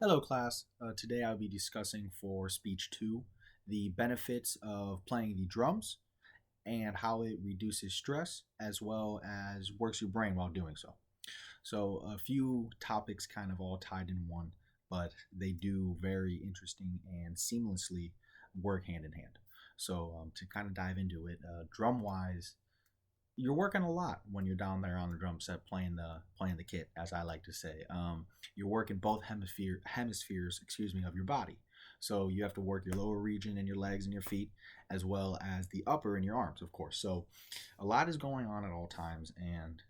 Hello, class. Today I'll be discussing for speech two the benefits of playing the drums and how it reduces stress as well as works your brain while doing so. So, a few topics kind of all tied in one, but they do very interesting and seamlessly work hand in hand. So, to kind of dive into it, drum wise, you're working a lot when you're down there on the drum set playing the kit, as I like to say. You're working both hemispheres, of your body. So you have to work your lower region and your legs and your feet, as well as the upper in your arms, of course. So a lot is going on at all times, and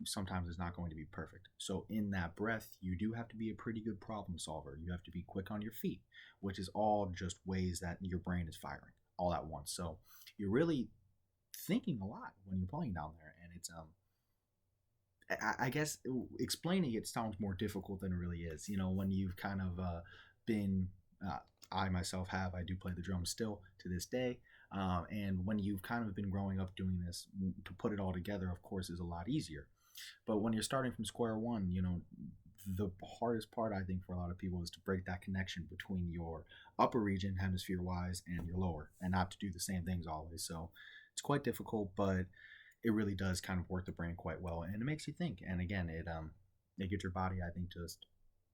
sometimes it's not going to be perfect. So in that breath, you do have to be a pretty good problem solver. You have to be quick on your feet, which is all just ways that your brain is firing all at once. So you're really thinking a lot when you're playing down there, and it's I guess explaining it sounds more difficult than it really is. When you've kind of been, I myself I do play the drums still to this day, and when you've kind of been growing up doing this, to put it all together, of course, is a lot easier. But when you're starting from square one, the hardest part I think for a lot of people is to break that connection between your upper region, hemisphere wise, and your lower, and not to do the same things always. So it's quite difficult, but it really does kind of work the brain quite well, and it makes you think. And again, it gets your body, I think, just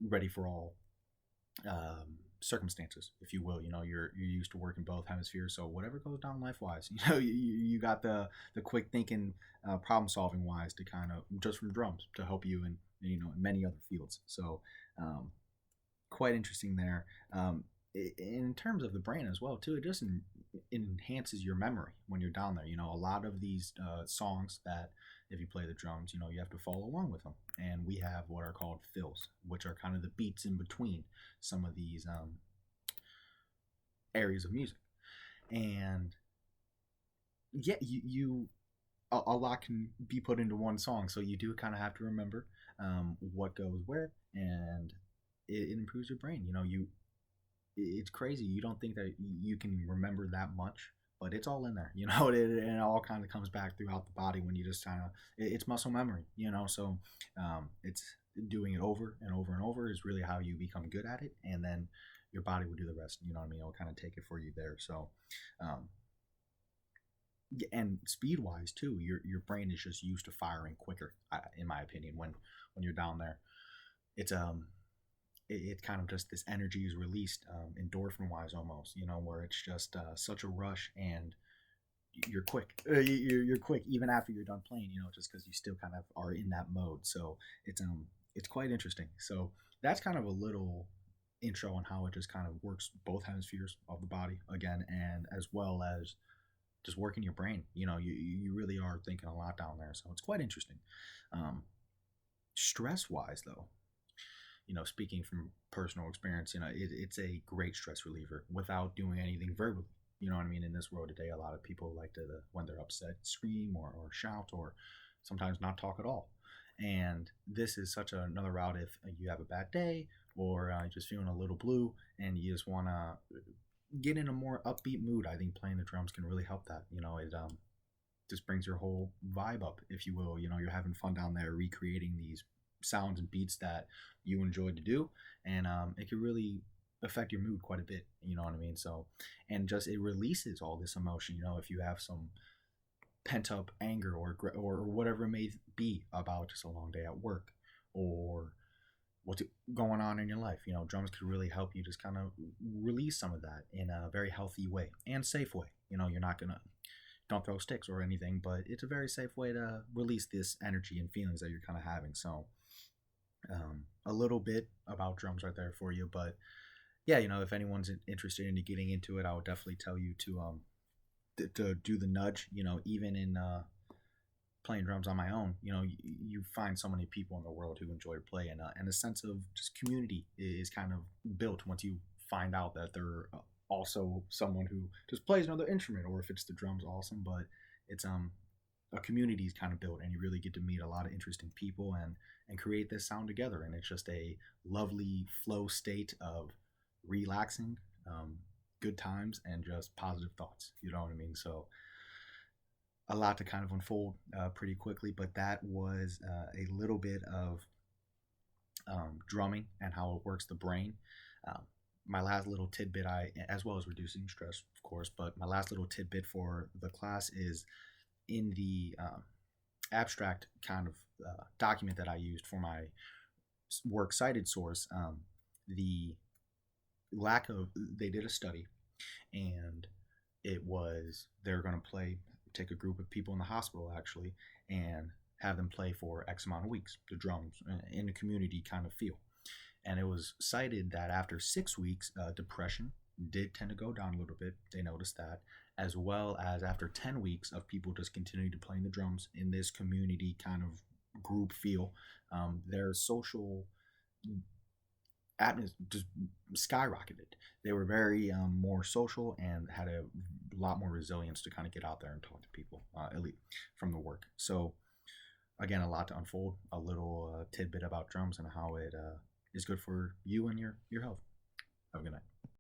ready for all circumstances, if you will. You're used to working both hemispheres, so whatever goes down life wise, you got the quick thinking, problem solving wise to kind of just from drums to help you in many other fields. So um, quite interesting there. In terms of the brain as well too, it just enhances your memory when you're down there. A lot of these songs that if you play the drums, you have to follow along with them, and we have what are called fills, which are kind of the beats in between some of these areas of music. And yeah, a lot can be put into one song, so you do kind of have to remember what goes where, and it improves your brain. It's crazy. You don't think that you can remember that much, but it's all in there. And it all kind of comes back throughout the body when you just kind of it's muscle memory. So it's doing it over and over and over is really how you become good at it, and then your body will do the rest. You know what I mean? It'll kind of take it for you there. So um, and speed wise too, your brain is just used to firing quicker, in my opinion. When you're down there, it's it's kind of just this energy is released, endorphin wise almost, where it's just such a rush, and you're quick. You're quick even after you're done playing, just because you still kind of are in that mode. So it's quite interesting. So that's kind of a little intro on how it just kind of works both hemispheres of the body again, and as well as just working your brain. You really are thinking a lot down there, so it's quite interesting. Stress wise though, speaking from personal experience, it's a great stress reliever without doing anything verbally. You know what I mean? In this world today, a lot of people like to, when they're upset, scream or shout, or sometimes not talk at all. And this is such another route if you have a bad day, or just feeling a little blue and you just want to get in a more upbeat mood. I think playing the drums can really help that. It just brings your whole vibe up, if you will. You're having fun down there recreating these sounds and beats that you enjoyed to do, and it can really affect your mood quite a bit. You know what I mean? So, and just it releases all this emotion. If you have some pent up anger or whatever it may be about just a long day at work, or what's going on in your life, drums could really help you just kind of release some of that in a very healthy way and safe way. You're not gonna don't throw sticks or anything, but it's a very safe way to release this energy and feelings that you're kind of having. So a little bit about drums right there for you. But yeah, if anyone's interested in getting into it, I would definitely tell you to do the nudge. Even in playing drums on my own, you find so many people in the world who enjoy play, and a sense of just community is kind of built once you find out that they're also someone who just plays another instrument, or if it's the drums, awesome. But it's a community is kind of built, and you really get to meet a lot of interesting people and create this sound together, and it's just a lovely flow state of relaxing, good times, and just positive thoughts. You know what I mean? So a lot to kind of unfold pretty quickly, but that was a little bit of drumming and how it works the brain. Um, my last little tidbit, as well as reducing stress, of course, but my last little tidbit for the class is in the abstract kind of document that I used for my works cited source. The lack of They did a study, and it was they're going to take a group of people in the hospital actually and have them play for X amount of weeks the drums in a community kind of feel. And it was cited that after 6 weeks, depression did tend to go down a little bit. They noticed that, as well as after 10 weeks of people just continuing to play the drums in this community kind of group feel, their social just skyrocketed. They were very more social and had a lot more resilience to kind of get out there and talk to people, at least from the work. So again, a lot to unfold. A little tidbit about drums and how it is good for you and your health. Have a good night.